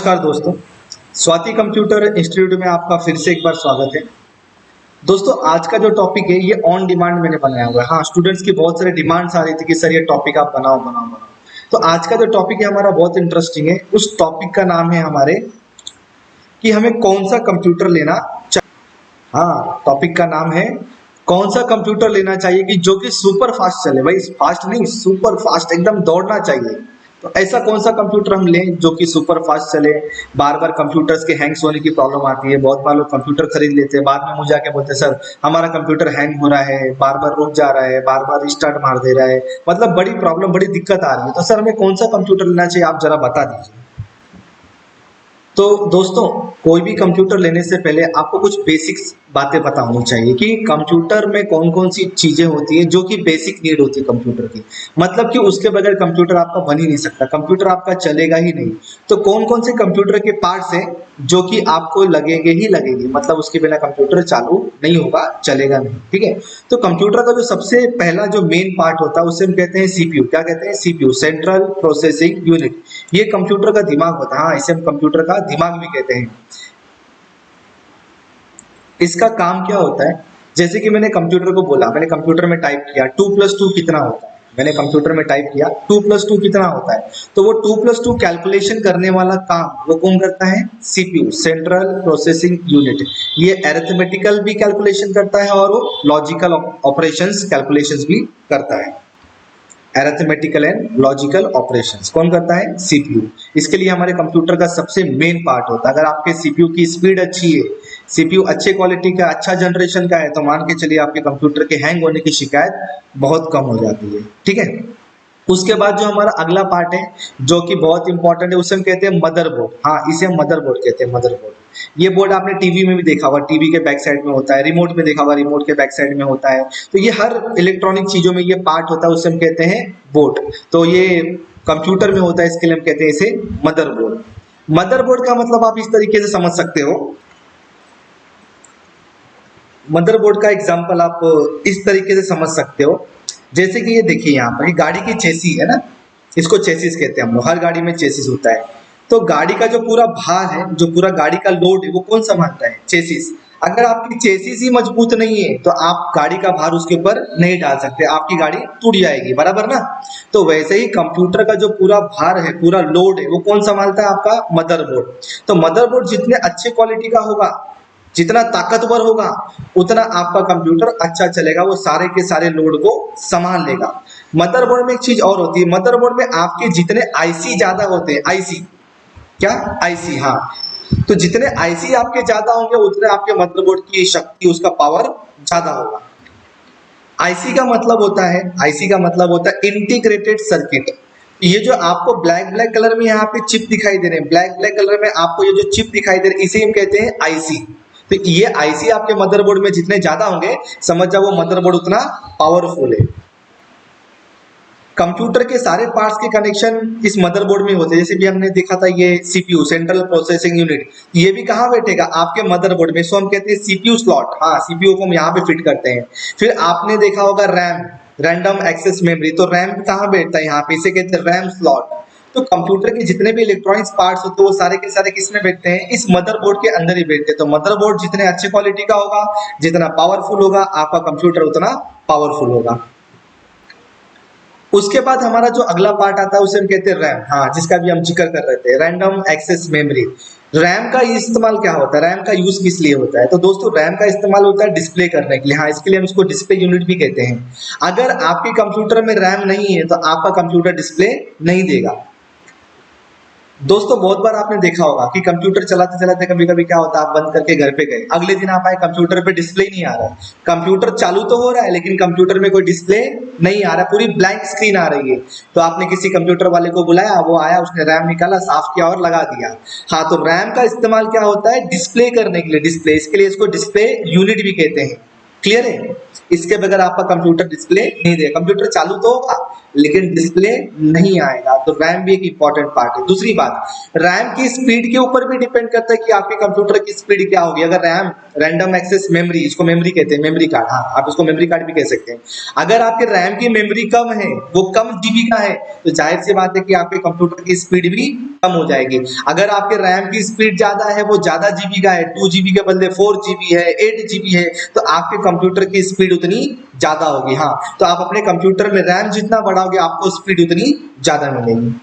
नमस्कार दोस्तों, Swati computer institute में आपका फिर से एक बार स्वागत है। दोस्तों, आज का जो टॉपिक है ये ऑन डिमांड मैंने बनाया हुआ है। हाँ, स्टूडेंट्स की बहुत सारे डिमांड्स आ रही थी कि सर ये टॉपिक आप बनाओ बनाओ बनाओ। तो आज का जो टॉपिक है हमारा बहुत इंटरेस्टिंग है। उस टॉपिक का नाम है हमारे कि हमें कौन सा कंप्यूटर लेना चाहिए। हाँ, टॉपिक का नाम है कौन सा कंप्यूटर लेना चाहिए कि जो कि सुपर फास्ट चले। भाई फास्ट नहीं, सुपर फास्ट, एकदम दौड़ना चाहिए। तो ऐसा कौन सा कंप्यूटर हम लें जो कि सुपर फास्ट चले। बार बार कंप्यूटर्स के हैंग्स होने की प्रॉब्लम आती है। बहुत बार लोग कंप्यूटर खरीद लेते हैं, बाद में मुझे आके बोलते हैं सर हमारा कंप्यूटर हैंग हो रहा है, बार बार रुक जा रहा है, बार बार रिस्टार्ट मार दे रहा है, मतलब बड़ी प्रॉब्लम, बड़ी दिक्कत आ रही है। तो सर हमें कौन सा कंप्यूटर लेना चाहिए, आप जरा बता दीजिए। तो दोस्तों, कोई भी कंप्यूटर लेने से पहले आपको कुछ बेसिक्स बातें पता होनी चाहिए कि कंप्यूटर में कौन कौन सी चीजें होती है जो कि बेसिक नीड होती है कंप्यूटर की। मतलब कि उसके बगैर कंप्यूटर आपका बन ही नहीं सकता, कंप्यूटर आपका चलेगा ही नहीं। तो कौन कौन से कंप्यूटर के पार्ट्स हैं जो कि आपको लगेंगे ही लगेंगे, मतलब उसके बिना कंप्यूटर चालू नहीं होगा, चलेगा नहीं। ठीक है, तो कंप्यूटर का जो सबसे पहला जो मेन पार्ट होता है उसे हम कहते हैं सीपीयू। क्या कहते हैं? CPU, central processing unit. ये कंप्यूटर का दिमाग होता है। हाँ, इसे हम कंप्यूटर का दिमाग भी कहते हैं। इसका काम क्या होता है? जैसे कि मैंने कंप्यूटर को बोला, मैंने कंप्यूटर में टाइप किया 2+2 कितना होता है। मैंने कंप्यूटर में टाइप किया 2+2 कितना होता है, तो वो 2+2 कैलकुलेशन करने वाला काम वो कौन करता है? CPU, central processing unit. ये अरिथमेटिकल भी कैलकुलेशन करता है और वो लॉजिकल ऑपरेशंस कैलकुलेशंस भी करता है। अरिथमेटिकल एंड लॉजिकल ऑपरेशंस कौन करता है? सीपीयू। इसके लिए हमारे कंप्यूटर का सबसे मेन पार्ट होता है। अगर आपके सीपीयू की स्पीड अच्छी है, सीपीयू अच्छे क्वालिटी का, अच्छा जनरेशन का है, तो मान के चलिए आपके कंप्यूटर के हैंग होने की शिकायत बहुत कम हो जाती है। ठीक है, उसके बाद जो हमारा अगला पार्ट है जो कि बहुत इंपॉर्टेंट है उसे हम कहते हैं मदरबोर्ड। हाँ, इसे हम मदरबोर्ड कहते हैं, मदरबोर्ड। ये बोर्ड आपने टीवी में भी देखा होगा, टीवी के बैक साइड में होता है, रिमोट में देखा होगा, रिमोट के बैक साइड में होता है। तो ये हर इलेक्ट्रॉनिक चीजों में ये पार्ट होता है, उसे हम कहते हैं बोर्ड। तो ये कंप्यूटर में होता है, इसके लिए हम कहते हैं इसे मदरबोर्ड। मदरबोर्ड का मतलब आप इस तरीके से समझ सकते हो। मदरबोर्ड का एग्जांपल आप इस तरीके से समझ सकते हो, जैसे कि ये देखिए यहाँ पर, ये गाड़ी की चेसी है ना, इसको चेसिस कहते हैं हम लोग। हर गाड़ी में चेसिस होता है। तो गाड़ी का जो पूरा भार है, जो पूरा गाड़ी का लोड है, वो कौन संभालता है? चेसिस। अगर आपकी चेसिस ही मजबूत नहीं है तो आप गाड़ी का भार उसके ऊपर नहीं डाल सकते, आपकी गाड़ी टूट जाएगी, बराबर ना। तो वैसे ही कंप्यूटर का जो पूरा भार है, पूरा लोड है, वो कौन संभालता है? आपका मदरबोर्ड। तो मदरबोर्ड जितने अच्छे क्वालिटी का होगा, जितना ताकतवर होगा, उतना आपका कंप्यूटर अच्छा चलेगा, वो सारे के सारे लोड को संभाल लेगा। मदरबोर्ड में एक चीज और होती है, मदरबोर्ड में आपके जितने आईसी ज्यादा होते हैं, आईसी, क्या? आईसी, हाँ। तो जितने आईसी आपके ज्यादा होंगे उतने आपके मदरबोर्ड की शक्ति, उसका पावर ज्यादा होगा। आईसी का मतलब होता है, आईसी का मतलब होता है इंटीग्रेटेड सर्किट। ये जो आपको ब्लैक ब्लैक कलर में यहाँ पे चिप दिखाई दे रहे हैं, ब्लैक ब्लैक कलर में आपको ये जो चिप दिखाई दे रहे हैं, इसे हम कहते हैं आईसी। तो ये आईसी आपके मदरबोर्ड में जितने ज्यादा होंगे, समझ जाओ वो मदरबोर्ड उतना पावरफुल है। कंप्यूटर के सारे पार्ट्स के कनेक्शन इस मदरबोर्ड में होते हैं। जैसे भी हमने देखा था ये सीपीयू, सेंट्रल प्रोसेसिंग यूनिट, ये भी कहाँ बैठेगा? आपके मदरबोर्ड में। सो हम कहते हैं सीपीयू स्लॉट। हाँ, सीपीयू को हम यहाँ पे फिट करते हैं। फिर आपने देखा होगा रैम, रैंडम एक्सेस मेमोरी। तो रैम कहाँ बैठता है? यहाँ पे, इसे कहते हैं रैम स्लॉट। तो कंप्यूटर के जितने भी इलेक्ट्रॉनिक्स पार्ट्स होते हैं वो सारे के सारे किस में बैठते हैं? इस मदरबोर्ड के अंदर ही बैठते हैं। तो मदरबोर्ड जितने अच्छे क्वालिटी का होगा, जितना पावरफुल होगा, आपका कंप्यूटर उतना पावरफुल होगा। उसके बाद हमारा जो अगला पार्ट आता है उसे हम कहते हैं रैम। हाँ, जिसका भी हम जिक्र कर रहे थे, रैंडम एक्सेस मेमोरी। रैम का इस्तेमाल क्या होता है? रैम का यूज किस लिए होता है? तो दोस्तों, रैम का इस्तेमाल होता है डिस्प्ले करने के लिए। हाँ, इसके लिए हम इसको डिस्प्ले यूनिट भी कहते हैं। अगर आपके कंप्यूटर में रैम नहीं है तो आपका कंप्यूटर डिस्प्ले नहीं देगा। दोस्तों, बहुत बार आपने देखा होगा कि कंप्यूटर चलाते चलाते कभी कभी क्या होता है, आप बंद करके घर पे गए, अगले दिन आप आए, कंप्यूटर पे डिस्प्ले नहीं आ रहा है। कंप्यूटर चालू तो हो रहा है लेकिन कंप्यूटर में कोई डिस्प्ले नहीं आ रहा, पूरी ब्लैंक स्क्रीन आ रही है। तो आपने किसी कंप्यूटर वाले को बुलाया, वो आया, उसने रैम निकाला, साफ किया और लगा दिया। हाँ, तो रैम का इस्तेमाल क्या होता है? डिस्प्ले करने के लिए, डिस्प्ले। इसके लिए इसको डिस्प्ले यूनिट भी कहते हैं। क्लियर है? इसके बगैर आपका कंप्यूटर डिस्प्ले नहीं देगा। कंप्यूटर चालू तो होगा लेकिन डिस्प्ले नहीं आएगा। तो रैम भी एक इंपॉर्टेंट पार्ट है। दूसरी बात, रैम की स्पीड के ऊपर भी डिपेंड करता है कि आपके कंप्यूटर की स्पीड क्या होगी। अगर रैम रैंडम एक्सेस मेमोरी, इसको मेमोरी कहते हैं, मेमोरी कार्ड, हाँ आप इसको मेमोरी कार्ड भी कह सकते हैं। अगर आपके रैम की मेमोरी कम है, वो कम जीबी का है, तो जाहिर सी बात है कि आपके कंप्यूटर की स्पीड भी कम हो जाएगी। अगर आपके रैम की स्पीड ज्यादा है, वो ज्यादा जीबी का है, 2 GB के बदले 4 GB है, 8 GB है, तो आपके कंप्यूटर की स्पीड उतनी ज्यादा होगी। हाँ, तो आप अपने कंप्यूटर में रैम जितना बढ़ाओगे आपको स्पीड उतनी ज्यादा मिलेगी।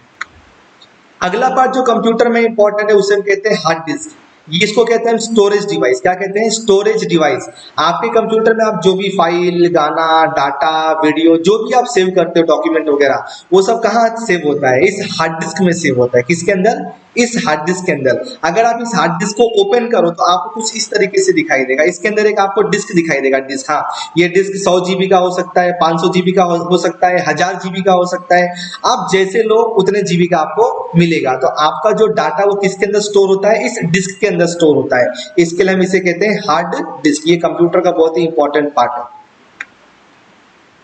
अगला पार्ट जो कंप्यूटर में इंपॉर्टेंट है उसे हम कहते हैं हार्ड डिस्क। ये इसको कहते हैं स्टोरेज डिवाइस। क्या कहते हैं? Storage device. आपके कंप्यूटर में आप जो भी फाइल, गाना, डाटा, वीडियो, जो भी आप सेव करते हो, डॉक्यूमेंट वगैरह, वो सब कहाँ सेव होता है? इस हार्ड डिस्क में सेव होता है। किसके अंदर? इस हार्ड डिस्क के अंदर। अगर आप इस हार्ड डिस्क को ओपन करो तो आपको कुछ इस तरीके से दिखाई देगा। इसके अंदर एक आपको डिस्क दिखाई देगा। डिस्क, हाँ, ये डिस्क 100 GB का हो सकता है, 500 GB का हो सकता है, 1000 GB का हो सकता है। आप जैसे लो उतने जीबी का आपको मिलेगा। तो आपका जो डाटा वो किसके अंदर स्टोर होता है? इस डिस्क के अंदर स्टोर होता है। इसके लिए हम इसे कहते हैं हार्ड डिस्क। ये कंप्यूटर का बहुत ही इंपॉर्टेंट पार्ट है।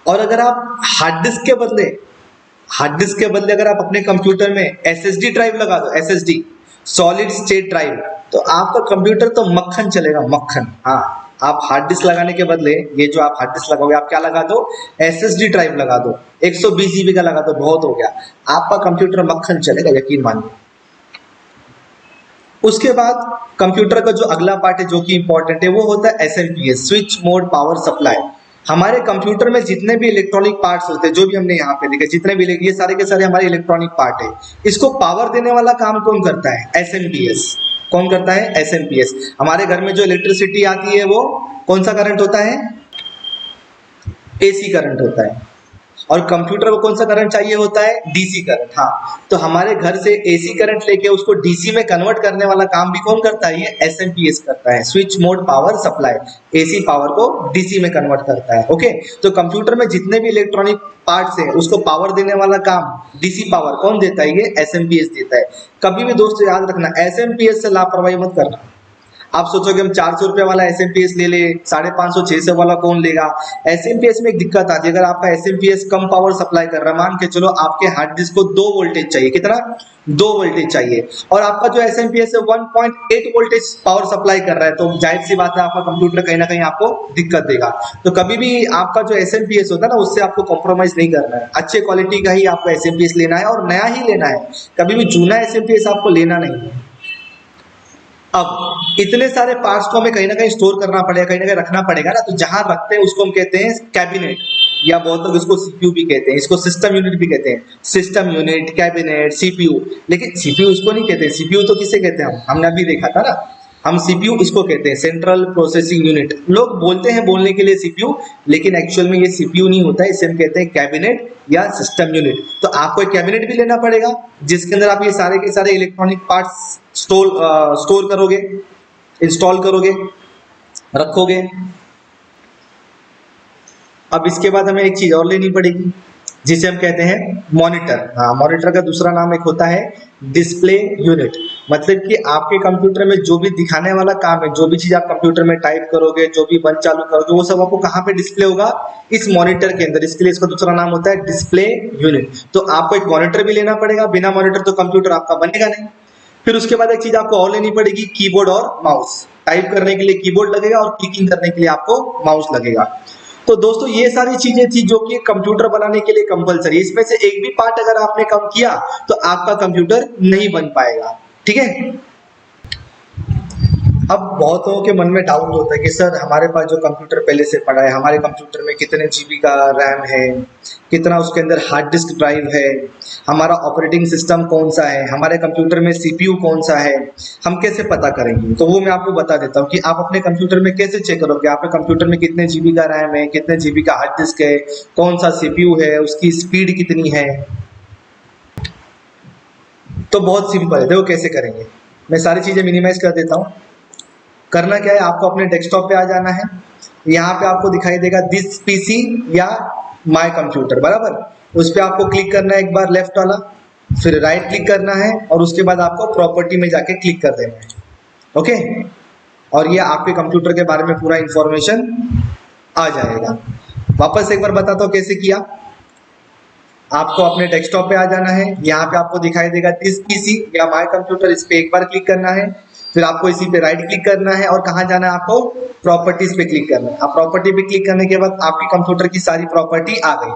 और अगर आप हार्ड डिस्क के बदले अगर आप अपने कंप्यूटर में एसएसडी ड्राइव लगा दो, एसएसडी, सॉलिड स्टेट ड्राइव, तो आपका कंप्यूटर तो मक्खन चलेगा, मक्खन। हाँ, आप हार्ड डिस्क लगाने के बदले ये जो आप हार्ड डिस्क लगाओगे, आप क्या लगा दो? एसएसडी ड्राइव लगा दो, 120 GB का लगा दो, बहुत हो गया, आपका कंप्यूटर मक्खन चलेगा, यकीन मानिए। उसके बाद कंप्यूटर का जो अगला पार्ट है जो कि इंपॉर्टेंट है, वो होता है SMPS, switch mode power supply. हमारे कंप्यूटर में जितने भी इलेक्ट्रॉनिक पार्ट्स होते हैं, जो भी हमने यहाँ पे लिखे, जितने भी ये सारे के सारे हमारे इलेक्ट्रॉनिक पार्ट है। इसको पावर देने वाला काम कौन करता है? एसएमपीएस। कौन करता है? एसएमपीएस। हमारे घर में जो इलेक्ट्रिसिटी आती है वो कौन सा करंट होता है? एसी करंट होता है। और कंप्यूटर को कौन सा करंट चाहिए होता है? DC current. हाँ, तो हमारे घर से एसी करंट लेके उसको डीसी में कन्वर्ट करने वाला काम भी कौन करता है? ये एसएमपीएस करता है, switch mode power supply. AC power को डीसी में कन्वर्ट करता है। ओके, तो कंप्यूटर में जितने भी इलेक्ट्रॉनिक पार्ट्स हैं उसको पावर देने वाला काम डीसी पावर कौन देता है? ये एसएमपीएस देता है। कभी भी दोस्तों याद रखना, एसएमपीएस से लापरवाही मत करना। आप सोचोगे हम 400 रुपए वाला एसएमपीएस ले ले, 550 600 वाला कौन लेगा? एसएमपीएस में एक दिक्कत आती है, अगर आपका एसएमपीएस कम पावर सप्लाई कर रहा है, मान के चलो आपके हार्ड डिस्क को 2 वोल्टेज चाहिए, कितना? 2 वोल्टेज चाहिए, और आपका जो एसएमपीएस है 1.8 वोल्टेज पावर सप्लाई कर रहा है, तो जाहिर सी बात है आपका कंप्यूटर कहीं ना कहीं आपको दिक्कत देगा। तो कभी भी आपका जो एसएमपीएस होता है ना, उससे आपको कॉम्प्रोमाइज नहीं करना है। अच्छे क्वालिटी का ही आपको एसएमपीएस लेना है और नया ही लेना है, कभी भी जूना एसएमपीएस आपको लेना नहीं है। अब इतने सारे पार्ट्स को हमें कहीं ना कहीं स्टोर करना पड़ेगा, कहीं ना कहीं रखना पड़ेगा ना, तो जहां रखते हैं उसको हम कहते हैं कैबिनेट, या बहुत लोग इसको सीपीयू भी कहते हैं, इसको सिस्टम यूनिट भी कहते हैं। System unit, cabinet, CPU. लेकिन सीपीयू इसको नहीं कहते। सीपीयू तो किसे कहते हैं? हमने अभी देखा था ना, हम सीपीयू इसको कहते हैं, सेंट्रल प्रोसेसिंग यूनिट। लोग बोलते हैं बोलने के लिए सीपीयू, लेकिन एक्चुअल में ये सीपीयू नहीं होता है, इसे हम कहते हैं कैबिनेट या सिस्टम यूनिट। तो आपको एक कैबिनेट भी लेना पड़ेगा जिसके अंदर आप ये सारे के सारे इलेक्ट्रॉनिक पार्ट्स स्टोर करोगे, इंस्टॉल करोगे, रखोगे। अब इसके बाद हमें एक चीज और लेनी पड़ेगी जिसे हम कहते हैं मॉनिटर। हाँ, मॉनिटर का दूसरा नाम एक होता है डिस्प्ले यूनिट। मतलब कि आपके कंप्यूटर में जो भी दिखाने वाला काम है, जो भी चीज आप कंप्यूटर में टाइप करोगे, जो भी बंद चालू करोगे, वो सब आपको कहाँ पे डिस्प्ले होगा? इस मॉनिटर के अंदर। इसके लिए इसका दूसरा नाम होता है डिस्प्ले यूनिट। तो आपको एक मॉनिटर भी लेना पड़ेगा, बिना मॉनिटर तो कंप्यूटर आपका बनेगा नहीं। फिर उसके बाद एक चीज आपको और लेनी पड़ेगी, कीबोर्ड और माउस। टाइप करने के लिए कीबोर्ड लगेगा और क्लिकिंग करने के लिए आपको माउस लगेगा। तो दोस्तों ये सारी चीजें थी जो कि कंप्यूटर बनाने के लिए कंपलसरी। इसमें से एक भी पार्ट अगर आपने कम किया तो आपका कंप्यूटर नहीं बन पाएगा। ठीक है। अब बहुत लोगों के मन में डाउट होता है कि सर हमारे पास जो कंप्यूटर पहले से पड़ा है, हमारे कंप्यूटर में कितने जीबी का रैम है, कितना उसके अंदर हार्ड डिस्क ड्राइव है, हमारा ऑपरेटिंग सिस्टम कौन सा है, हमारे कंप्यूटर में सीपीयू कौन सा है, हम कैसे पता करेंगे? तो वो मैं आपको बता देता हूँ कि आप अपने कंप्यूटर में कैसे चेक करोगे आपके कंप्यूटर में कितने जीबी का रैम है, कितने जीबी का हार्ड डिस्क है, कौन सा सीपीयू है, उसकी स्पीड कितनी है। तो बहुत सिंपल है, देखो कैसे करेंगे। मैं सारी चीजें मिनिमाइज कर देता हूँ। करना क्या है, आपको अपने डेस्कटॉप पे आ जाना है। यहाँ पे आपको दिखाई देगा दिस पीसी या माय कंप्यूटर, बराबर। उस पर आपको क्लिक करना है एक बार लेफ्ट वाला, फिर राइट क्लिक करना है और उसके बाद आपको प्रॉपर्टी में जाके क्लिक कर देना है। ओके, और ये आपके कंप्यूटर के बारे में पूरा इंफॉर्मेशन आ जाएगा। वापस एक बार बताता हूँ कैसे किया। आपको अपने डेस्कटॉप पे आ जाना है, यहाँ पे आपको दिखाई देगा दिस पीसी या माय कंप्यूटर, इस पे एक बार क्लिक करना है। फिर आपको इसी पे राइट क्लिक करना है और कहाँ जाना है, आपको प्रॉपर्टीज पे क्लिक करना है। अब प्रॉपर्टी पे क्लिक करने के बाद आपकी कंप्यूटर की सारी प्रॉपर्टी आ गई।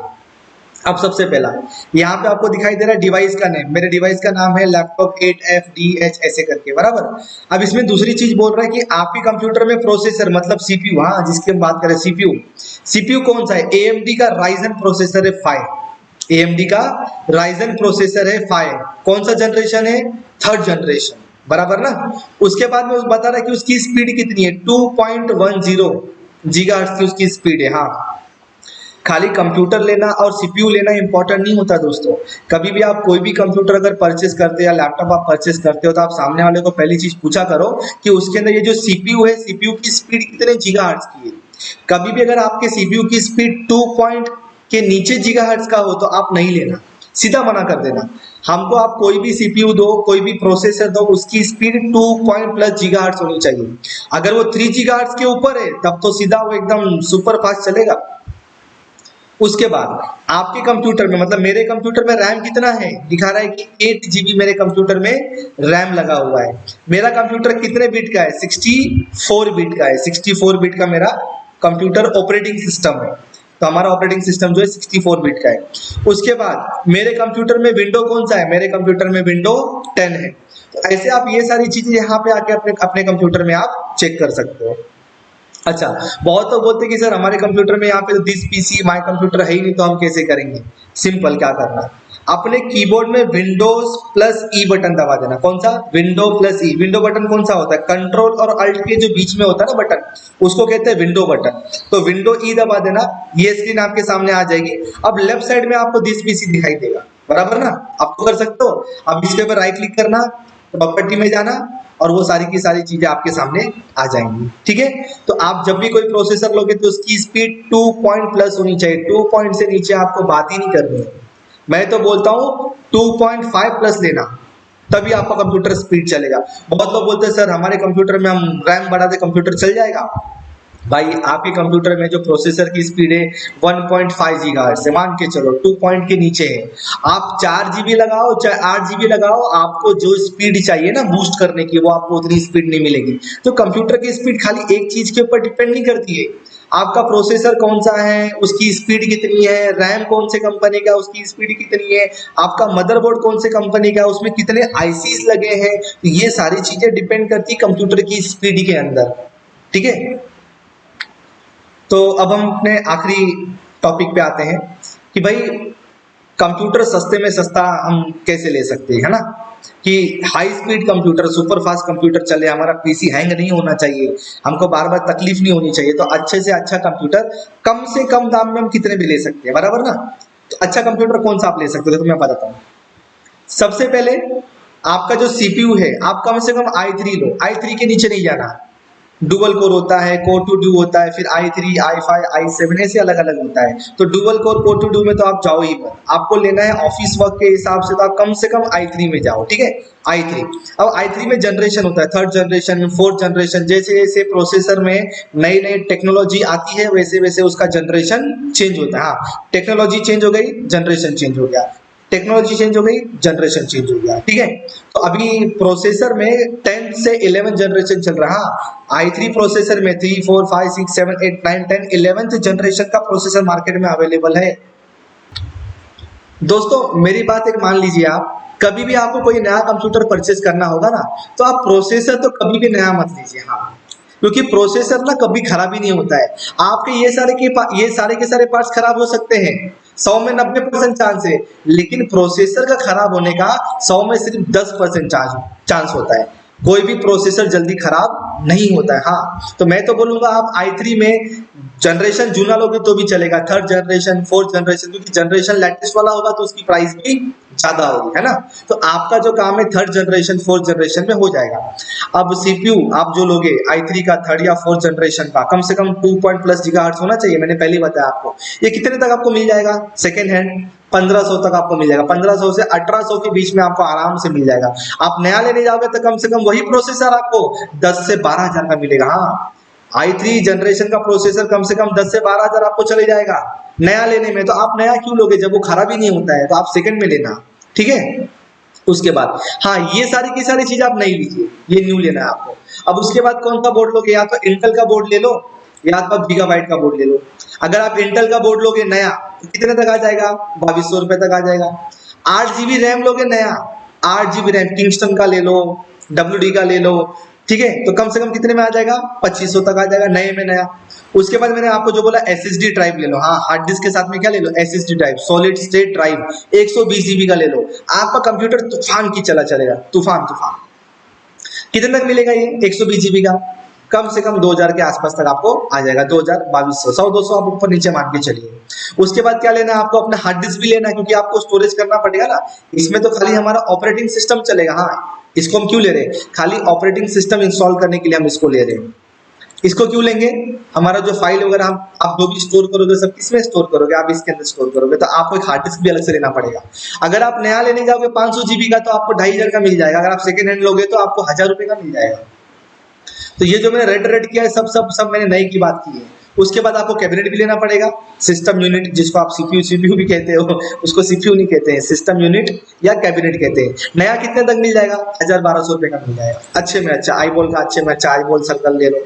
अब सबसे पहला यहाँ पे आपको दिखाई दे रहा है डिवाइस का नेम, मेरे डिवाइस का नाम है लैपटॉप 8FDH ऐसे करके, बराबर। अब इसमें दूसरी चीज बोल रहा है कि आपके कंप्यूटर में प्रोसेसर मतलब सीपीयू, हाँ जिसकी हम बात करें सीपीयू, सीपीयू कौन सा है, AMD का राइजन प्रोसेसर है 5, AMD का राइजन प्रोसेसर है 5, कौन सा जनरेशन है, 3rd जनरेशन, बराबर ना। उसके बाद में बता रहा है कि उसकी स्पीड कितनी है, 2.10 गीगाहर्ट्ज की उसकी स्पीड है। हाँ, खाली कंप्यूटर लेना और सीपीयू लेना इंपॉर्टेंट नहीं होता दोस्तों। कभी भी आप कोई भी कंप्यूटर अगर परचेस करते हो या लैपटॉप आप परचेस करते हो तो आप सामने वाले को पहली चीज पूछा करो कि उसके अंदर ये जो सीपीयू है, सीपीयू की स्पीड कितने गीगाहर्ट्ज की है। कभी भी अगर आपके सीपीयू की स्पीड 2 पॉइंट के नीचे गीगाहर्ट्ज का हो तो आप नहीं लेना, सीधा मना कर देना। हमको आप कोई भी सीपीयू दो, कोई भी प्रोसेसर दो, उसकी स्पीड 2 पॉइंट प्लस गीगाहर्ट्ज होनी चाहिए। अगर वो 3 गीगाहर्ट्ज के ऊपर है तब तो सीधा वो एकदम सुपर फास्ट चलेगा। उसके बाद आपके कंप्यूटर में मतलब मेरे कंप्यूटर में रैम कितना है, दिखा रहा है कि 8 GB मेरे कंप्यूटर में रैम लगा हुआ है। मेरा कंप्यूटर कितने बिट का है, 64 बिट का है, 64 बिट का मेरा कंप्यूटर ऑपरेटिंग सिस्टम है। तो हमारा ऑपरेटिंग सिस्टम जो है 64 बिट का है। उसके बाद मेरे कंप्यूटर में विंडो कौन सा है, मेरे कंप्यूटर में विंडो 10 है। तो ऐसे आप ये सारी चीजें यहाँ पे आके अपने अपने कंप्यूटर में आप चेक कर सकते हो। अच्छा, बहुत तो बोलते कि सर हमारे कंप्यूटर में यहाँ पे तो दिस पीसी माय कंप्यूटर है ही नहीं तो हम कैसे करेंगे। सिंपल, क्या करना, अपने कीबोर्ड में विंडोज प्लस ई बटन दबा देना। कौन सा, विंडो प्लस ई। विंडो बटन कौन सा होता है, कंट्रोल और अल्ट के जो बीच में होता है ना बटन, उसको कहते हैं विंडो बटन। तो विंडो ई दबा देना, ये स्क्रीन आपके सामने आ जाएगी। अब लेफ्ट साइड में आपको दिस पीसी दिखाई देगा, बराबर ना, आप तो कर सकते हो। अब इसके ऊपर राइट क्लिक करना, प्रॉपर्टी में जाना और वो सारी की सारी चीजें आपके सामने आ जाएंगी। ठीक है, तो आप जब भी कोई प्रोसेसर लोगे तो उसकी स्पीड 2 पॉइंट प्लस होनी चाहिए, 2 पॉइंट से नीचे आपको बात ही नहीं करनी है। मैं तो बोलता हूँ 2.5 प्लस लेना, तभी आपका कंप्यूटर स्पीड चलेगा। बहुत लोग बोलते हैं सर हमारे कंप्यूटर में हम रैम बढ़ा दे कंप्यूटर चल जाएगा। भाई आपके कंप्यूटर में जो प्रोसेसर की स्पीड है 1.5 गीगाहर्ट्ज से, मान के चलो 2 पॉइंट के नीचे है। आप 4 GB लगाओ चाहे 8 GB लगाओ, आपको जो स्पीड चाहिए ना बूस्ट करने की वो आपको उतनी स्पीड नहीं मिलेगी। तो कंप्यूटर की स्पीड खाली एक चीज के ऊपर डिपेंड नहीं करती है, आपका प्रोसेसर कौन सा है उसकी स्पीड कितनी है, रैम कौन से कंपनी का उसकी स्पीड कितनी है, आपका मदरबोर्ड कौन से कंपनी का उसमें कितने आईसीज लगे हैं, तो ये सारी चीजें डिपेंड करती है कंप्यूटर की स्पीड के अंदर। ठीक है, तो अब हम अपने आखिरी टॉपिक पे आते हैं कि भाई कंप्यूटर सस्ते में सस्ता हम कैसे ले सकते हैं, है ना, कि high speed computer, super fast computer चले, हमारा पीसी हैंग नहीं होना चाहिए, हमको बार बार तकलीफ नहीं होनी चाहिए। तो अच्छे से अच्छा कंप्यूटर कम से कम दाम में हम कितने भी ले सकते हैं, बराबर ना। तो अच्छा कंप्यूटर कौन सा आप ले सकते हो, तो मैं बताता हूँ। सबसे पहले आपका जो सीपीयू है आप कम से कम i3 लो, i3 के नीचे नहीं जाना। डुअल कोर होता है, कोर टू ड्यू होता है, फिर i3 i5 i7 ऐसे अलग अलग होता है। तो dual core core two duo में तो आप जाओ ही मत, आपको लेना है ऑफिस वर्क के हिसाब से तो आप कम से कम i3 में जाओ। ठीक है, i3। अब i3 में जनरेशन होता है 3rd जनरेशन, 4th जनरेशन, जैसे जैसे प्रोसेसर में नई नई टेक्नोलॉजी आती है वैसे वैसे उसका जनरेशन चेंज होता है। हाँ, टेक्नोलॉजी चेंज हो गई जनरेशन चेंज हो गया, टेक्नोलॉजी चेंज हो गई जनरेशन चेंज हो गया। ठीक है, तो अभी प्रोसेसर में 10 से 11 जनरेशन चल रहा, i3 प्रोसेसर में 3 4 5 6 7 8 9 10 11th जनरेशन का प्रोसेसर मार्केट में अवेलेबल है। दोस्तों मेरी बात एक मान लीजिए, आप कभी भी आपको कोई नया कंप्यूटर परचेस करना होगा ना तो आप प्रोसेसर तो कभी भी नया मत लीजिए। हाँ, क्योंकि प्रोसेसर ना कभी खराब ही नहीं होता है। आपके ये सारे के सारे पार्ट्स खराब हो सकते हैं, 100 में 90% चांस है, लेकिन प्रोसेसर का खराब होने का 100 में सिर्फ 10% चांस होता है। कोई भी प्रोसेसर जल्दी खराब नहीं होता है। हाँ, तो मैं तो बोलूंगा आप i3 में जनरेशन जूना लोगे तो भी चलेगा, 3rd जनरेशन 4th जनरेशन, क्योंकि जनरेशन लेटेस्ट वाला होगा तो उसकी प्राइस भी ज्यादा होगी, है ना। तो आपका जो काम है 3rd जनरेशन 4th जनरेशन में हो जाएगा। अब सीपीयू आप जो लोगे i3 का 3rd या 4th जनरेशन का, कम से कम 2 पॉइंट प्लस गीगाहर्ट्ज होना चाहिए। मैंने पहले ही बताया आपको। ये कितने तक आपको मिल जाएगा सेकेंड हैंड, 1500 तक आपको मिल जाएगा, 1500 से 1800 के बीच में आपको आराम से मिल जाएगा। आप नया लेने जाओगे तो कम से कम वही प्रोसेसर आपको 10 से 12 हजार का मिलेगा। हाँ, i3 जनरेशन का प्रोसेसर कम से कम 10 से 12 हजार आपको चले जाएगा नया लेने में। तो आप नया क्यों लोगे जब वो खराब ही नहीं होता है, तो आप सेकंड में लेना, ठीक है। उसके बाद हाँ, ये सारी की सारी चीज आप नहीं लीजिए, ये न्यू लेना है आपको। अब उसके बाद कौन सा बोर्ड लोगे, या तो इंटेल का बोर्ड ले लो या तो आप गीगाबाइट का बोर्ड ले लो। अगर आप इंटेल का बोर्ड लोगे नया तो कितने तक आ जाएगा, 2200 रुपए तक आ जाएगा। 8 GB रैम लोगे नया, 8 GB रैम किंगस्टन का ले लो, WD का ले लो, ठीक है, तो कम से कम कितने में आ जाएगा, 2500 तक आ जाएगा नए में नया। उसके बाद मैंने आपको जो बोला SSD ड्राइव ले लो, हाँ हार्ड डिस्क के साथ में क्या ले लो, SSD drive, solid state drive 120 GB का ले लो। आपका कंप्यूटर तूफान की चलेगा, तूफान तूफान। कितने तक मिलेगा ये 120 GB का, कम से कम 2000 के आसपास तक आपको आ जाएगा, 2000 2200 100 200 आप ऊपर नीचे मान के चलिए। उसके बाद क्या लेना है आपको, अपना हार्ड डिस्क भी लेना है, क्योंकि आपको स्टोरेज करना पड़ेगा ना। इसमें तो खाली हमारा ऑपरेटिंग सिस्टम चलेगा, हाँ इसको हम क्यों ले रहे हैं, खाली ऑपरेटिंग सिस्टम इंस्टॉल करने के लिए हम इसको ले रहे हैं। इसको क्यों लेंगे, हमारा जो फाइल वगैरह हम आप जो भी स्टोर करोगे सब किसमें स्टोर करोगे, आप इसके अंदर स्टोर करोगे, तो आपको एक हार्ड डिस्क भी अलग से लेना पड़ेगा। अगर आप नया लेने जाओगे 500 GB का तो आपको 2500 का मिल जाएगा, अगर आप सेकंड हैंड लोगे तो आपको 1000 रुपए का मिल जाएगा। तो ये जो मैंने रेड किया है सब सब सब मैंने नई की बात की है। उसके बाद आपको कैबिनेट भी लेना पड़ेगा, सिस्टम यूनिट जिसको आप सीपीयू भी कहते हो, उसको सीपीयू नहीं कहते हैं, सिस्टम यूनिट या कैबिनेट कहते हैं। नया कितने तक मिल जाएगा, 1000-1200 रुपए का मिल जाएगा, अच्छे में अच्छा आईबॉल का, अच्छे में अच्छा आईबॉल सर्कल ले लो।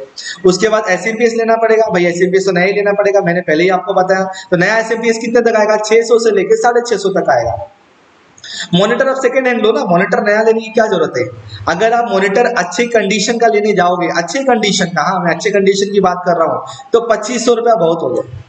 उसके बाद एसएमपीएस लेना पड़ेगा, भाई एसएमपीएस तो नया ही लेना पड़ेगा, मैंने पहले ही आपको बताया। तो नया एसएमपीएस कितने तक आएगा, 600 से लेकर 650 तक आएगा। मॉनिटर आप सेकंड हैंड लो ना, मॉनिटर नया लेने की क्या जरूरत है। अगर आप मॉनिटर अच्छी कंडीशन का लेने जाओगे, अच्छे कंडीशन का, हाँ मैं अच्छे कंडीशन की बात कर रहा हूं, तो 2500 रुपया बहुत हो गया।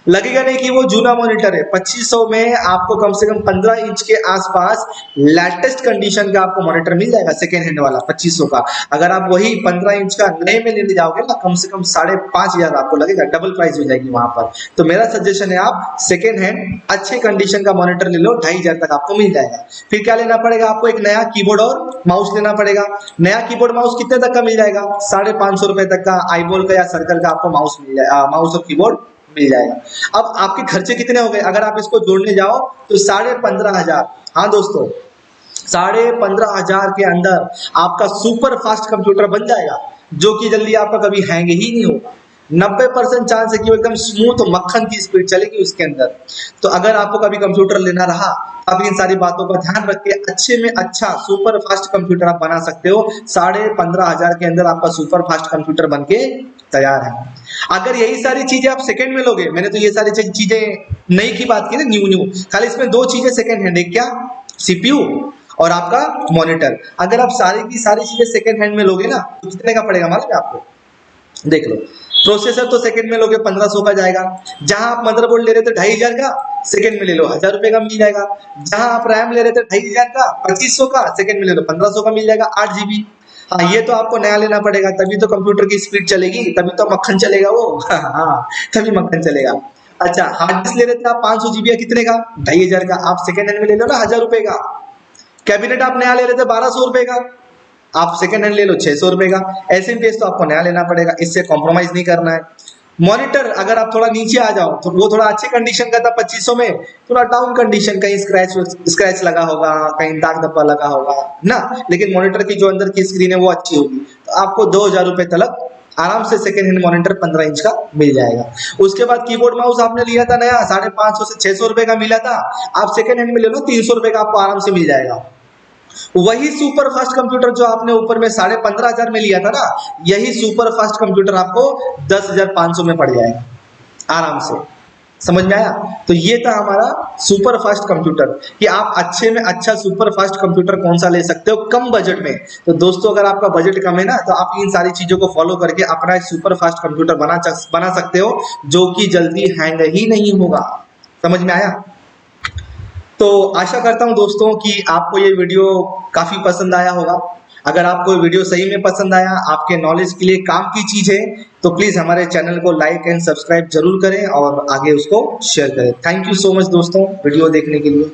लगेगा नहीं कि वो जूना मॉनिटर है। 2500 में आपको कम से कम 15 इंच के आसपास लेटेस्ट कंडीशन का आपको मॉनिटर मिल जाएगा सेकेंड हैंड वाला 2500 का। अगर आप वही 15 इंच का नए में लेने जाओगे ना, कम से कम 5500 आपको लगेगा, डबल प्राइस हो जाएगी वहां पर। तो मेरा सजेशन है आप सेकेंड हैंड अच्छे कंडीशन का मॉनिटर ले लो, 2500 तक आपको मिल जाएगा। फिर क्या लेना पड़ेगा आपको, एक नया कीबोर्ड और माउस लेना पड़ेगा। नया कीबोर्ड माउस कितने तक का मिल जाएगा, 550 रुपए तक का आईबॉल का या सर्कल का आपको माउस मिल जाएगा, माउस और कीबोर्ड मिल जाएगा। अब आपके खर्चे कितने हो गए, अगर आप इसको जोड़ने जाओ तो 15,500। हाँ दोस्तों, 15,500 के अंदर आपका सुपर फास्ट कंप्यूटर बन जाएगा, जो कि जल्दी आपका कभी हैंग ही नहीं होगा। 90% चांस है कि एकदम स्मूथ मक्खन की स्पीड चलेगी उसके अंदर। तो अगर आपको कभी कंप्यूटर लेना रहा, आप इन सारी बातों का ध्यान रख के अच्छे में अच्छा सुपर फास्ट कंप्यूटर आप बना सकते हो। 15,500 के अंदर आपका सुपर फास्ट कंप्यूटर बन के तैयार है। अगर यही सारी चीजें आप सेकंड में लोगे, मैंने तो ये सारी चीजें नई की बात की ना, न्यू, खाली इसमें 2 चीजें सेकंड हैंड है, क्या, सीपीयू और आपका मॉनिटर। अगर आप सारी की सारी चीजें सेकंड हैंड में लोगे ना, तो कितने का पड़ेगा मालूम है आपको, देख लो। प्रोसेसर तो सेकंड में लोगे 1500 का जाएगा, जहां आप मदरबोर्ड ले रहे थे 2500 का, सेकंड में ले लो 1000 रुपए का मिल जाएगा। जहां आप रैम ले रहे थे 2500 का, 2500 का, सेकंड में ले लो 1500 का मिल जाएगा, 8 GB। हाँ ये तो आपको नया लेना पड़ेगा, तभी तो कंप्यूटर की स्पीड चलेगी, तभी तो मक्खन चलेगा वो। हाँ तभी मक्खन चलेगा। अच्छा, हार्ड डिस्क ले रहे थे आप 500 GB कितने का, 2500 का, आप सेकंड हैंड में ले लो ना 1000 रुपए का। कैबिनेट आप नया ले रहे थे 1200 रुपए का, आप सेकंड हैंड ले लो 600 रुपए का। एसएमपीएस तो आपको नया लेना पड़ेगा, इससे कॉम्प्रोमाइज नहीं करना है। मॉनिटर अगर आप थोड़ा नीचे आ जाओ तो वो थोड़ा अच्छे कंडीशन का था 2500 में, थोड़ा डाउन कंडीशन, कहीं स्क्रैच लगा होगा, कहीं दाग धब्बा लगा होगा ना, लेकिन मॉनिटर की जो अंदर की स्क्रीन है वो अच्छी होगी, तो आपको 2000 रुपए तक आराम से सेकंड हैंड मॉनिटर 15 इंच का मिल जाएगा। उसके बाद कीबोर्ड माउस आपने लिया था नया 550 से 600 रुपए का मिला था, आप सेकंड हैंड में ले लो 300 रुपए का आपको आराम से मिल जाएगा। वही सुपर फास्ट कंप्यूटर जो आपने ऊपर में 15,500 में लिया था ना, यही सुपर फास्ट कंप्यूटर आपको 10,500 में पड़ जाएगा आराम से। समझ में आया। तो ये था हमारा सुपर फास्ट कंप्यूटर कि आप अच्छे में अच्छा सुपर फास्ट कंप्यूटर कौन सा ले सकते हो कम बजट में। तो दोस्तों अगर आपका बजट कम है ना, तो आप इन सारी चीजों को फॉलो करके अपना एक सुपर फास्ट कंप्यूटर बना सकते हो, जो कि जल्दी हैंग ही नहीं होगा। समझ में आया। तो आशा करता हूं दोस्तों कि आपको ये वीडियो काफी पसंद आया होगा। अगर आपको ये वीडियो सही में पसंद आया, आपके नॉलेज के लिए काम की चीज है, तो प्लीज हमारे चैनल को लाइक एंड सब्सक्राइब जरूर करें और आगे उसको शेयर करें। थैंक यू सो मच दोस्तों वीडियो देखने के लिए।